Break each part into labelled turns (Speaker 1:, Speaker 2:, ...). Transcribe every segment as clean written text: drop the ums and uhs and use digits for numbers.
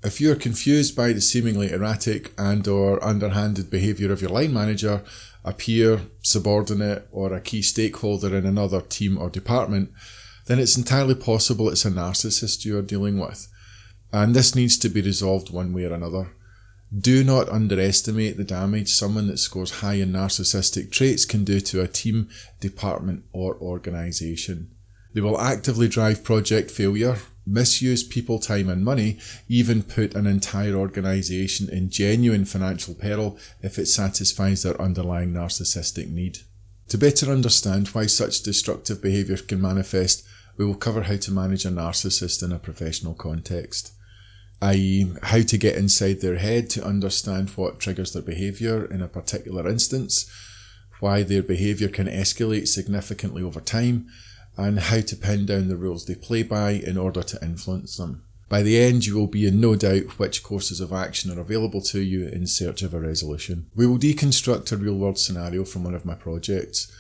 Speaker 1: If you are confused by the seemingly erratic and/or underhanded behaviour of your line manager, a peer, subordinate, or a key stakeholder in another team or department, then it's entirely possible it's a narcissist you are dealing with. And this needs to be resolved one way or another. Do not underestimate the damage someone that scores high in narcissistic traits can do to a team, department, or organisation. They will actively drive project failure, misuse people, time and money, even put an entire organisation in genuine financial peril if it satisfies their underlying narcissistic need. To better understand why such destructive behaviour can manifest, we will cover how to manage a narcissist in a professional context, i.e. how to get inside their head to understand what triggers their behaviour in a particular instance, why their behaviour can escalate significantly over time, and how to pin down the rules they play by in order to influence them. By the end, you will be in no doubt which courses of action are available to you in search of a resolution. We will deconstruct a real-world scenario from one of my projects,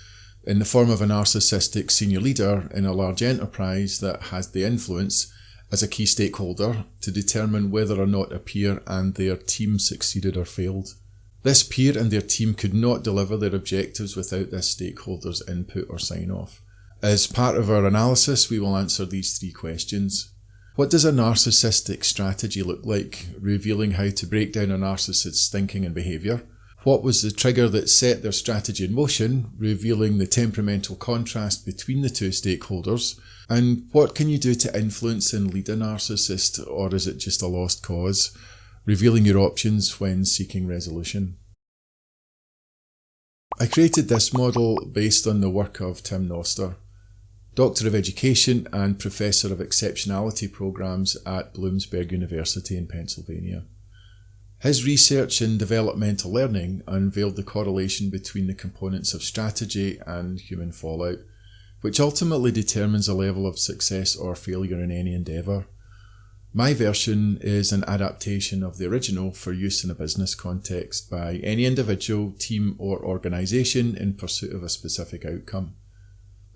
Speaker 1: in the form of a narcissistic senior leader in a large enterprise that has the influence, as a key stakeholder, to determine whether or not a peer and their team succeeded or failed. This peer and their team could not deliver their objectives without this stakeholder's input or sign-off. As part of our analysis, we will answer these three questions. What does a narcissistic strategy look like, revealing how to break down a narcissist's thinking and behaviour? What was the trigger that set their strategy in motion, revealing the temperamental contrast between the two stakeholders? And what can you do to influence and lead a narcissist, or is it just a lost cause, revealing your options when seeking resolution? I created this model based on the work of 𝗡𝗿𝗃, Doctor of Education and Professor of Exceptionality Programs at Bloomsburg University in Pennsylvania. His research in developmental learning unveiled the correlation between the components of strategy and human fallout, which ultimately determines a level of success or failure in any endeavour. My version is an adaptation of the original for use in a business context by any individual, team or organisation in pursuit of a specific outcome.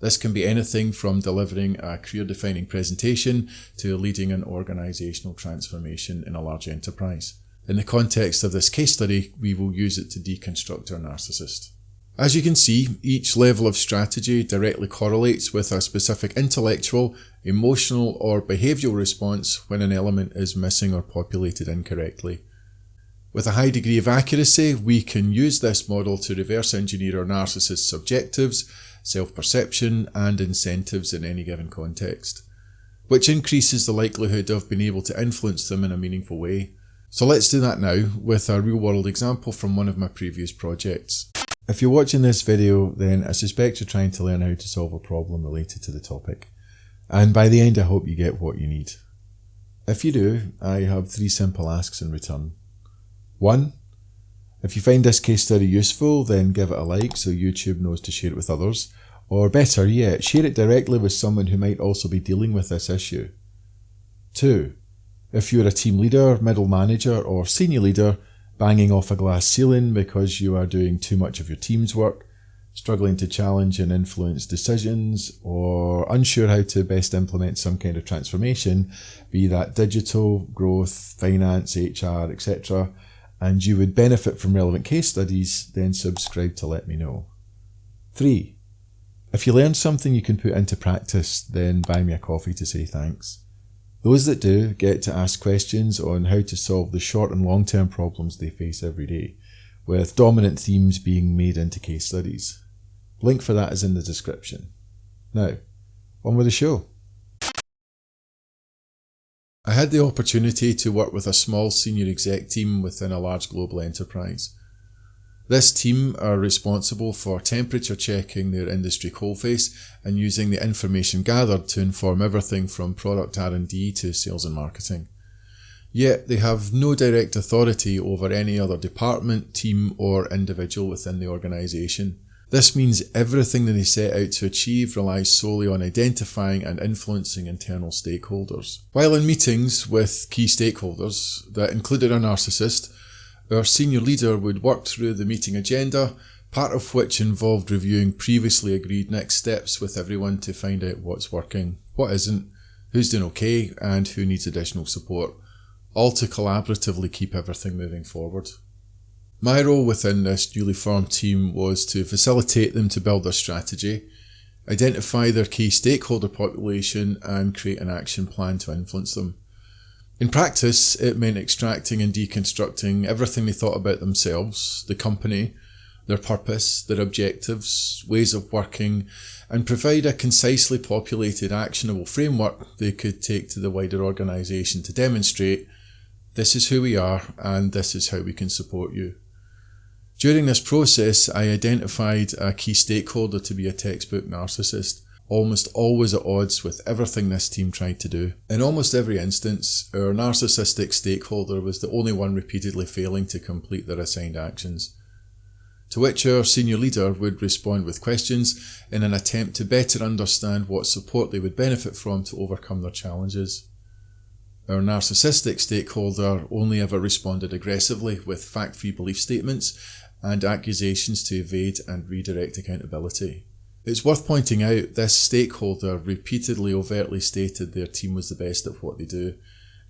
Speaker 1: This can be anything from delivering a career-defining presentation to leading an organisational transformation in a large enterprise. In the context of this case study, we will use it to deconstruct our narcissist. As you can see, each level of strategy directly correlates with a specific intellectual, emotional or behavioural response when an element is missing or populated incorrectly. With a high degree of accuracy, we can use this model to reverse engineer our narcissist's objectives, self-perception and incentives in any given context, which increases the likelihood of being able to influence them in a meaningful way. So let's do that now with a real-world example from one of my previous projects. If you're watching this video, then I suspect you're trying to learn how to solve a problem related to the topic. And by the end, I hope you get what you need. If you do, I have 3 simple asks in return. 1. If you find this case study useful, then give it a like so YouTube knows to share it with others. Or better yet, share it directly with someone who might also be dealing with this issue. 2. If you're a team leader, middle manager or senior leader, banging off a glass ceiling because you are doing too much of your team's work, struggling to challenge and influence decisions, or unsure how to best implement some kind of transformation, be that digital, growth, finance, HR, etc., and you would benefit from relevant case studies, then subscribe to let me know. 3. If you learned something you can put into practice, then buy me a coffee to say thanks. Those that do get to ask questions on how to solve the short and long-term problems they face every day, with dominant themes being made into case studies. Link for that is in the description. Now, on with the show. I had the opportunity to work with a small senior exec team within a large global enterprise. This team are responsible for temperature checking their industry coalface and using the information gathered to inform everything from product R&D to sales and marketing. Yet they have no direct authority over any other department, team or individual within the organisation. This means everything that they set out to achieve relies solely on identifying and influencing internal stakeholders. While in meetings with key stakeholders that included a narcissist, our senior leader would work through the meeting agenda, part of which involved reviewing previously agreed next steps with everyone to find out what's working, what isn't, who's doing okay, and who needs additional support, all to collaboratively keep everything moving forward. My role within this newly formed team was to facilitate them to build their strategy, identify their key stakeholder population, and create an action plan to influence them. In practice, it meant extracting and deconstructing everything they thought about themselves, the company, their purpose, their objectives, ways of working, and provide a concisely populated, actionable framework they could take to the wider organisation to demonstrate, this is who we are and this is how we can support you. During this process, I identified a key stakeholder to be a textbook narcissist, almost always at odds with everything this team tried to do. In almost every instance, our narcissistic stakeholder was the only one repeatedly failing to complete their assigned actions, to which our senior leader would respond with questions in an attempt to better understand what support they would benefit from to overcome their challenges. Our narcissistic stakeholder only ever responded aggressively with fact-free belief statements and accusations to evade and redirect accountability. It's worth pointing out this stakeholder repeatedly overtly stated their team was the best at what they do,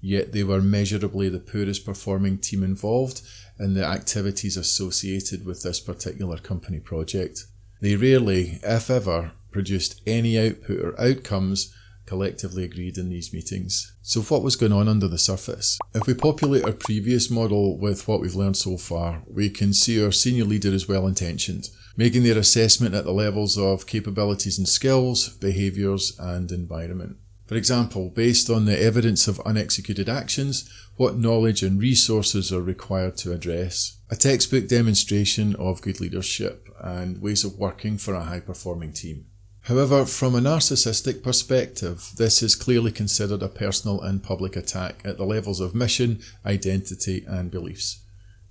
Speaker 1: yet they were measurably the poorest performing team involved in the activities associated with this particular company project. They rarely, if ever, produced any output or outcomes collectively agreed in these meetings. So what was going on under the surface? If we populate our previous model with what we've learned so far, we can see our senior leader is well intentioned, making their assessment at the levels of capabilities and skills, behaviours and environment. For example, based on the evidence of unexecuted actions, what knowledge and resources are required to address. A textbook demonstration of good leadership and ways of working for a high-performing team. However, from a narcissistic perspective, this is clearly considered a personal and public attack at the levels of mission, identity and beliefs,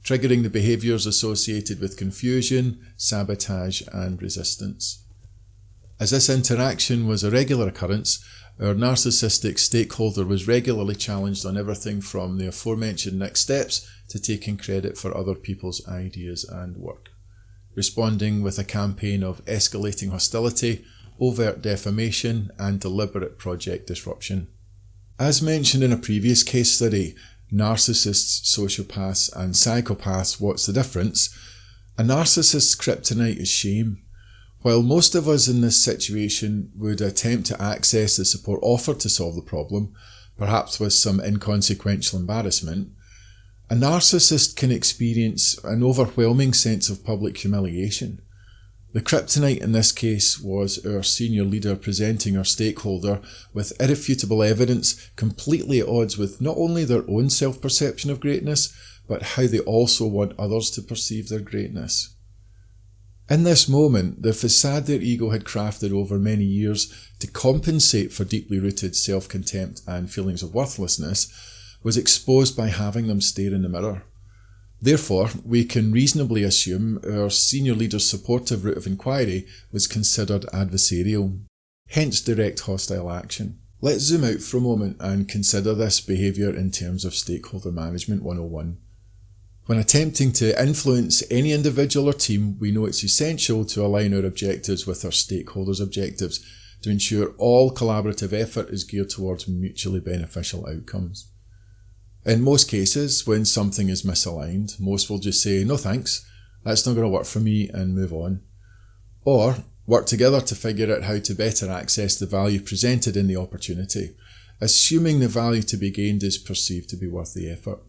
Speaker 1: triggering the behaviours associated with confusion, sabotage and resistance. As this interaction was a regular occurrence, our narcissistic stakeholder was regularly challenged on everything from the aforementioned next steps to taking credit for other people's ideas and work, responding with a campaign of escalating hostility, overt defamation and deliberate project disruption. As mentioned in a previous case study, narcissists, sociopaths and psychopaths, what's the difference? A narcissist's kryptonite is shame. While most of us in this situation would attempt to access the support offered to solve the problem, perhaps with some inconsequential embarrassment, a narcissist can experience an overwhelming sense of public humiliation. The kryptonite in this case was our senior leader presenting our stakeholder with irrefutable evidence completely at odds with not only their own self-perception of greatness, but how they also want others to perceive their greatness. In this moment, the facade their ego had crafted over many years to compensate for deeply rooted self-contempt and feelings of worthlessness was exposed by having them stare in the mirror. Therefore, we can reasonably assume our senior leader's supportive route of inquiry was considered adversarial, hence direct hostile action. Let's zoom out for a moment and consider this behaviour in terms of Stakeholder Management 101. When attempting to influence any individual or team, we know it's essential to align our objectives with our stakeholders' objectives to ensure all collaborative effort is geared towards mutually beneficial outcomes. In most cases, when something is misaligned, most will just say, no thanks, that's not going to work for me, and move on. Or work together to figure out how to better access the value presented in the opportunity, assuming the value to be gained is perceived to be worth the effort.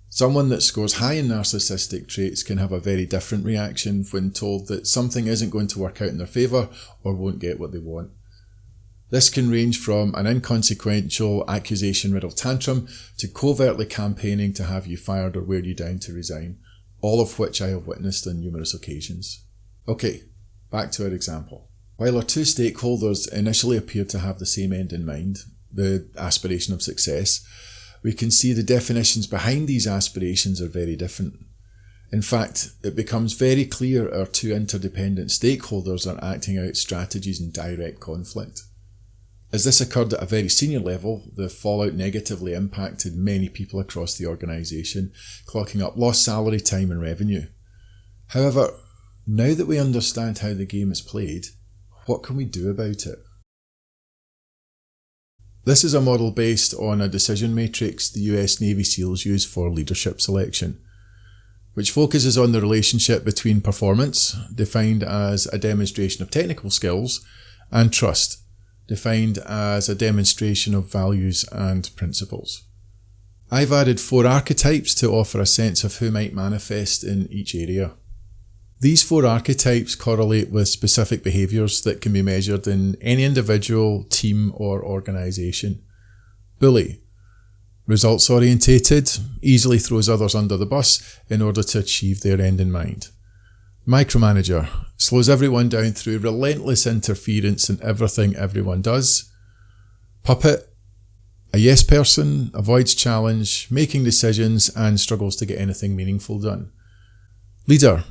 Speaker 1: Someone that scores high in narcissistic traits can have a very different reaction when told that something isn't going to work out in their favour or won't get what they want. This can range from an inconsequential accusation-riddled tantrum to covertly campaigning to have you fired or wear you down to resign, all of which I have witnessed on numerous occasions. Okay, back to our example. While our two stakeholders initially appeared to have the same end in mind, the aspiration of success, we can see the definitions behind these aspirations are very different. In fact, it becomes very clear our two interdependent stakeholders are acting out strategies in direct conflict. As this occurred at a very senior level, the fallout negatively impacted many people across the organisation, clocking up lost salary, time and revenue. However, now that we understand how the game is played, what can we do about it? This is a model based on a decision matrix the US Navy SEALs use for leadership selection, which focuses on the relationship between performance, defined as a demonstration of technical skills, and trust, defined as a demonstration of values and principles. I've added 4 archetypes to offer a sense of who might manifest in each area. These 4 archetypes correlate with specific behaviours that can be measured in any individual, team or organisation. Bully. Results orientated, easily throws others under the bus in order to achieve their end in mind. Micromanager. Slows everyone down through relentless interference in everything everyone does. Puppet. A yes person, avoids challenge, making decisions and struggles to get anything meaningful done. Leader.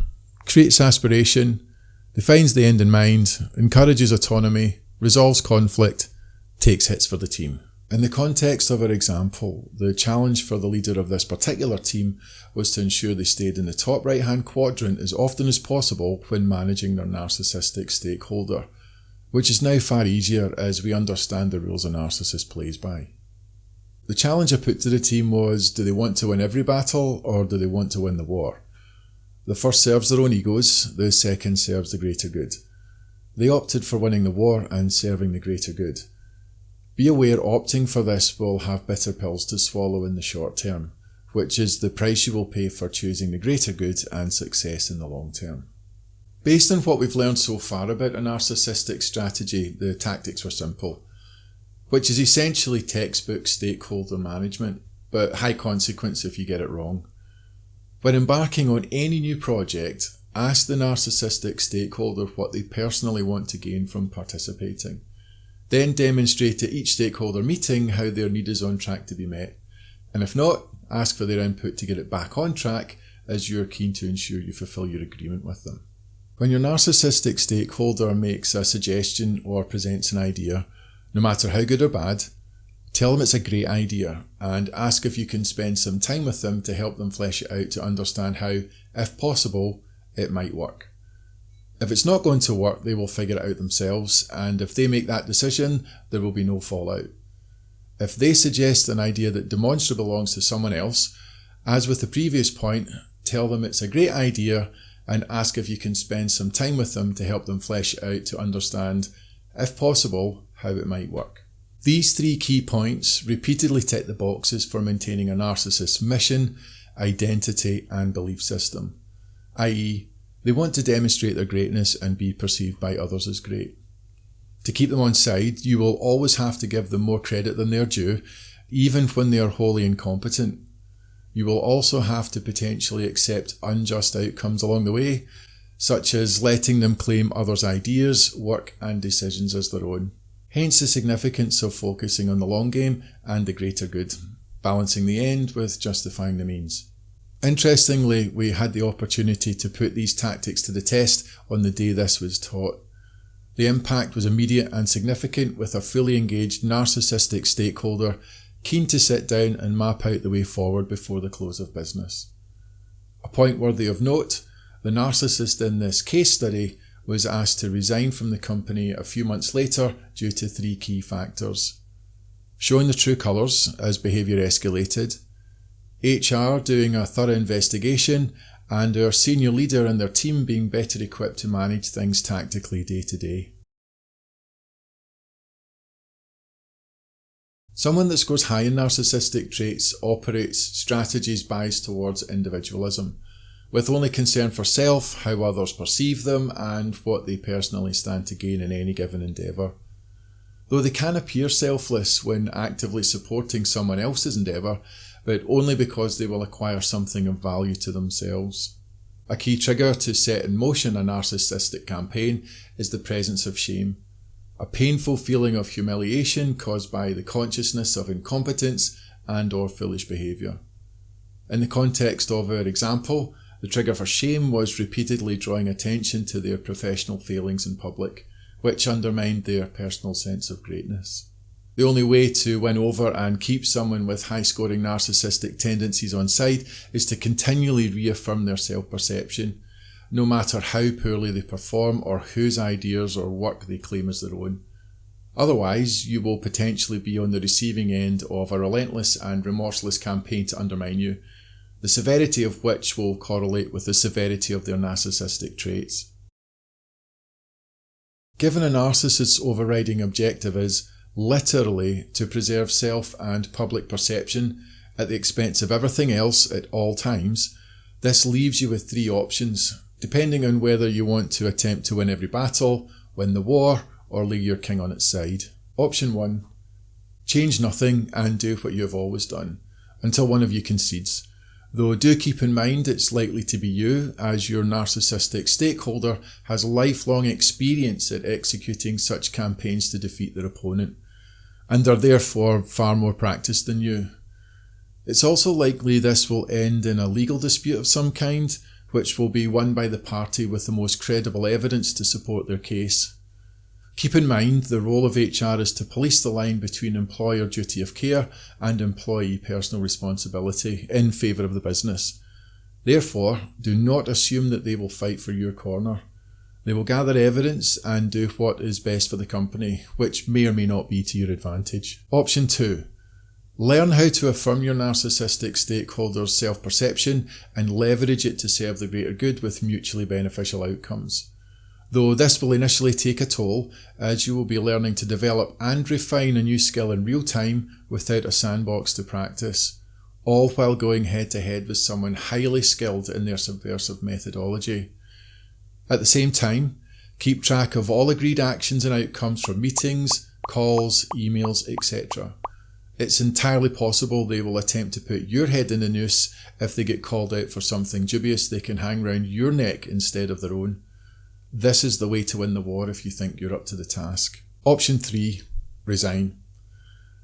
Speaker 1: Creates aspiration, defines the end in mind, encourages autonomy, resolves conflict, takes hits for the team. In the context of our example, the challenge for the leader of this particular team was to ensure they stayed in the top right-hand quadrant as often as possible when managing their narcissistic stakeholder, which is now far easier as we understand the rules a narcissist plays by. The challenge I put to the team was, do they want to win every battle or do they want to win the war? The first serves their own egos, the second serves the greater good. They opted for winning the war and serving the greater good. Be aware opting for this will have bitter pills to swallow in the short term, which is the price you will pay for choosing the greater good and success in the long term. Based on what we've learned so far about a narcissistic strategy, the tactics were simple, which is essentially textbook stakeholder management, but high consequence if you get it wrong. When embarking on any new project, ask the narcissistic stakeholder what they personally want to gain from participating. Then demonstrate at each stakeholder meeting how their need is on track to be met. And if not, ask for their input to get it back on track, as you're keen to ensure you fulfill your agreement with them. When your narcissistic stakeholder makes a suggestion or presents an idea, no matter how good or bad, tell them it's a great idea and ask if you can spend some time with them to help them flesh it out to understand how, if possible, it might work. If it's not going to work, they will figure it out themselves, and if they make that decision, there will be no fallout. If they suggest an idea that demonstrably belongs to someone else, as with the previous point, tell them it's a great idea and ask if you can spend some time with them to help them flesh it out to understand, if possible, how it might work. These 3 key points repeatedly tick the boxes for maintaining a narcissist's mission, identity and belief system, i.e., they want to demonstrate their greatness and be perceived by others as great. To keep them on side, you will always have to give them more credit than they're due, even when they are wholly incompetent. You will also have to potentially accept unjust outcomes along the way, such as letting them claim others' ideas, work and decisions as their own. Hence the significance of focusing on the long game and the greater good, balancing the end with justifying the means. Interestingly, we had the opportunity to put these tactics to the test on the day this was taught. The impact was immediate and significant, with a fully engaged narcissistic stakeholder keen to sit down and map out the way forward before the close of business. A point worthy of note, the narcissist in this case study was asked to resign from the company a few months later due to 3 key factors: showing the true colours as behaviour escalated, HR doing a thorough investigation, and our senior leader and their team being better equipped to manage things tactically day to day. Someone that scores high in narcissistic traits operates strategies biased towards individualism, with only concern for self, how others perceive them, and what they personally stand to gain in any given endeavour. Though they can appear selfless when actively supporting someone else's endeavour, but only because they will acquire something of value to themselves. A key trigger to set in motion a narcissistic campaign is the presence of shame, a painful feeling of humiliation caused by the consciousness of incompetence and or foolish behaviour. In the context of our example, the trigger for shame was repeatedly drawing attention to their professional failings in public, which undermined their personal sense of greatness. The only way to win over and keep someone with high-scoring narcissistic tendencies on side is to continually reaffirm their self-perception, no matter how poorly they perform or whose ideas or work they claim as their own. Otherwise, you will potentially be on the receiving end of a relentless and remorseless campaign to undermine you, the severity of which will correlate with the severity of their narcissistic traits. Given a narcissist's overriding objective is literally to preserve self and public perception at the expense of everything else at all times, this leaves you with three options, depending on whether you want to attempt to win every battle, win the war, or lay your king on its side. Option 1. Change nothing and do what you have always done, until one of you concedes. Though do keep in mind it's likely to be you, as your narcissistic stakeholder has lifelong experience at executing such campaigns to defeat their opponent, and are therefore far more practiced than you. It's also likely this will end in a legal dispute of some kind, which will be won by the party with the most credible evidence to support their case. Keep in mind the role of HR is to police the line between employer duty of care and employee personal responsibility in favour of the business. Therefore, do not assume that they will fight for your corner. They will gather evidence and do what is best for the company, which may or may not be to your advantage. Option 2. Learn how to affirm your narcissistic stakeholder's self-perception and leverage it to serve the greater good with mutually beneficial outcomes. Though this will initially take a toll, as you will be learning to develop and refine a new skill in real time without a sandbox to practice, all while going head to head with someone highly skilled in their subversive methodology. At the same time, keep track of all agreed actions and outcomes from meetings, calls, emails, etc. It's entirely possible they will attempt to put your head in the noose if they get called out for something dubious they can hang round your neck instead of their own. This is the way to win the war if you think you're up to the task. Option 3. Resign.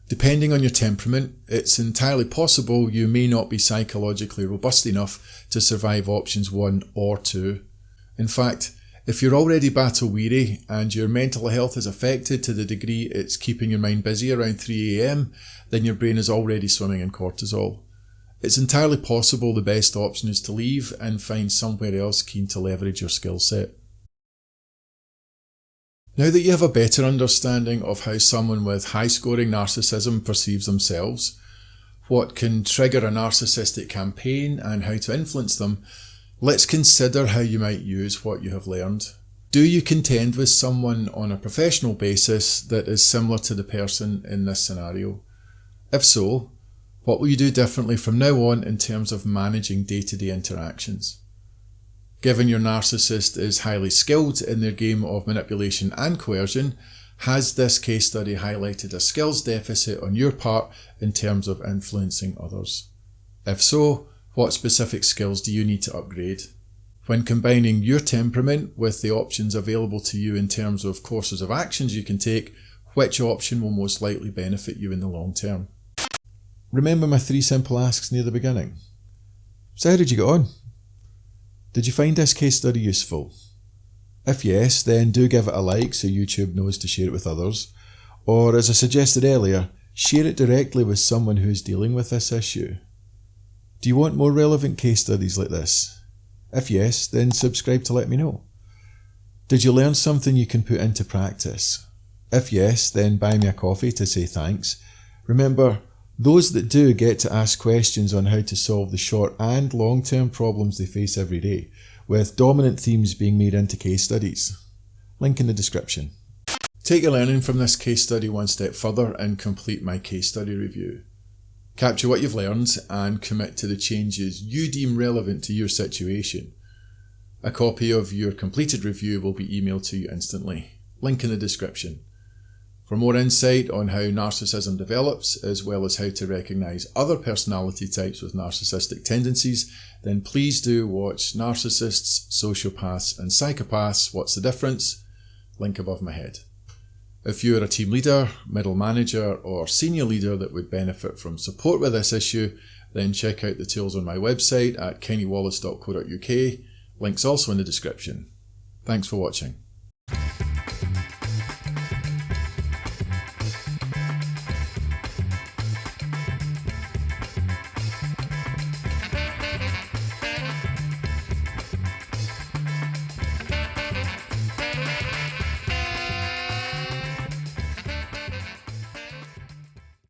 Speaker 1: Depending on your temperament, it's entirely possible you may not be psychologically robust enough to survive options 1 or 2. In fact, if you're already battle weary and your mental health is affected to the degree it's keeping your mind busy around 3 AM, then your brain is already swimming in cortisol. It's entirely possible the best option is to leave and find somewhere else keen to leverage your skill set. Now that you have a better understanding of how someone with high-scoring narcissism perceives themselves, what can trigger a narcissistic campaign and how to influence them, let's consider how you might use what you have learned. Do you contend with someone on a professional basis that is similar to the person in this scenario? If so, what will you do differently from now on in terms of managing day-to-day interactions? Given your narcissist is highly skilled in their game of manipulation and coercion, has this case study highlighted a skills deficit on your part in terms of influencing others? If so, what specific skills do you need to upgrade? When combining your temperament with the options available to you in terms of courses of actions you can take, which option will most likely benefit you in the long term? Remember my 3 simple asks near the beginning? So how did you get on? Did you find this case study useful? If yes, then do give it a like so YouTube knows to share it with others. Or, as I suggested earlier, share it directly with someone who is dealing with this issue. Do you want more relevant case studies like this? If yes, then subscribe to let me know. Did you learn something you can put into practice? If yes, then buy me a coffee to say thanks. Remember, those that do get to ask questions on how to solve the short and long-term problems they face every day, with dominant themes being made into case studies. Link in the description. Take your learning from this case study one step further and complete my case study review. Capture what you've learned and commit to the changes you deem relevant to your situation. A copy of your completed review will be emailed to you instantly. Link in the description. For more insight on how narcissism develops, as well as how to recognise other personality types with narcissistic tendencies, then please do watch Narcissists, Sociopaths and Psychopaths, What's the Difference? Link above my head. If you're a team leader, middle manager or senior leader that would benefit from support with this issue, then check out the tools on my website at 𝗓𝗍𝗄𝗎𝗆wallace.co.uk. Links also in the description. Thanks for watching.